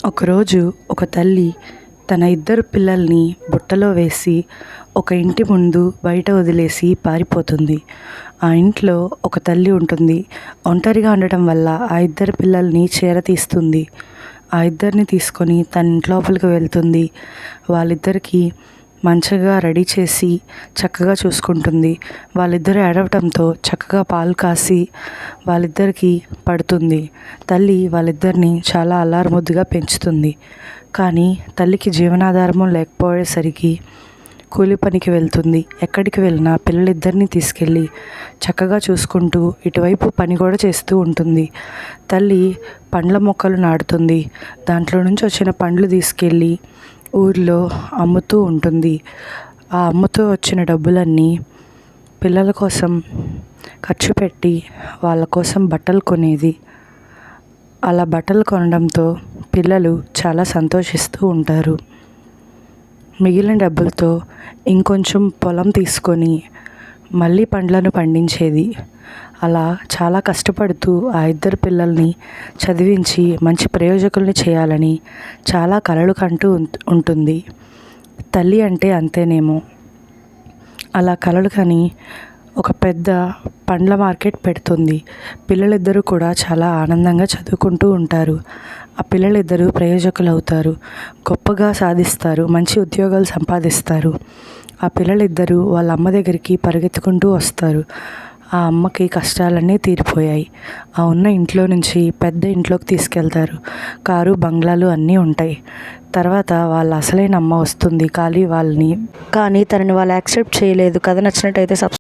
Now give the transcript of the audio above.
ఒకరోజు ఒక తల్లి తన ఇద్దరు పిల్లల్ని బుట్టలో వేసి ఒక ఇంటి ముందు బయట వదిలేసి పారిపోతుంది. ఆ ఇంట్లో ఒక తల్లి ఉంటుంది. ఒంటరిగా ఉండటం వల్ల ఆ ఇద్దరు పిల్లల్ని చేరతీస్తుంది. ఆ ఇద్దరిని తీసుకొని తన ఇంటి లోపలికి వెళ్తుంది. వాళ్ళిద్దరికీ మంచిగా రెడీ చేసి చక్కగా చూసుకుంటుంది. వాళ్ళిద్దరూ ఏడవటంతో చక్కగా పాలు కాసి వాళ్ళిద్దరికీ పడుతుంది. తల్లి వాళ్ళిద్దరిని చాలా అల్లారుముద్దుగా పెంచుతుంది. కానీ తల్లికి జీవనాధారము లేకపోయేసరికి కూలి పనికి వెళ్తుంది. ఎక్కడికి వెళ్ళినా పిల్లలిద్దరినీ తీసుకెళ్ళి చక్కగా చూసుకుంటూ ఇటువైపు పని కూడా చేస్తూ ఉంటుంది. తల్లి పండ్ల మొక్కలు నాటుతుంది. దాంట్లో నుంచి వచ్చిన పండ్లు తీసుకెళ్ళి ఊర్లో అమ్ముతూ ఉంటుంది. ఆ అమ్ముతూ వచ్చిన డబ్బులన్నీ పిల్లల కోసం ఖర్చు పెట్టి వాళ్ళ కోసం బట్టలు కొనేది. అలా బట్టలు కొనడంతో పిల్లలు చాలా సంతోషిస్తూ ఉంటారు. మిగిలిన డబ్బులతో ఇంకొంచెం పొలం తీసుకొని మళ్ళీ పండ్లను పండించేది. అలా చాలా కష్టపడుతూ ఆ ఇద్దరు పిల్లల్ని చదివించి మంచి ప్రయోజకుల్ని చేయాలని చాలా కలలు కంటూ ఉంటుంది. తల్లి అంటే అంతేనేమో. అలా కలలు కని ఒక పెద్ద పండ్ల మార్కెట్ పెడుతుంది. పిల్లలిద్దరూ కూడా చాలా ఆనందంగా చదువుకుంటూ ఉంటారు. ఆ పిల్లలిద్దరూ ప్రయోజకులు అవుతారు. గొప్పగా సాధిస్తారు. మంచి ఉద్యోగాలు సంపాదిస్తారు. ఆ పిల్లలిద్దరూ వాళ్ళ అమ్మ దగ్గరికి పరిగెత్తుకుంటూ వస్తారు. ఆ అమ్మకి కష్టాలన్నీ తీరిపోయాయి. ఆ ఉన్న ఇంట్లో నుంచి పెద్ద ఇంట్లోకి తీసుకెళ్తారు. కారు బంగ్లాలు అన్నీ ఉంటాయి. తర్వాత వాళ్ళ అసలైన అమ్మ వస్తుంది కానీ తనని వాళ్ళు యాక్సెప్ట్ చేయలేదు. కథ నచ్చినట్టయితే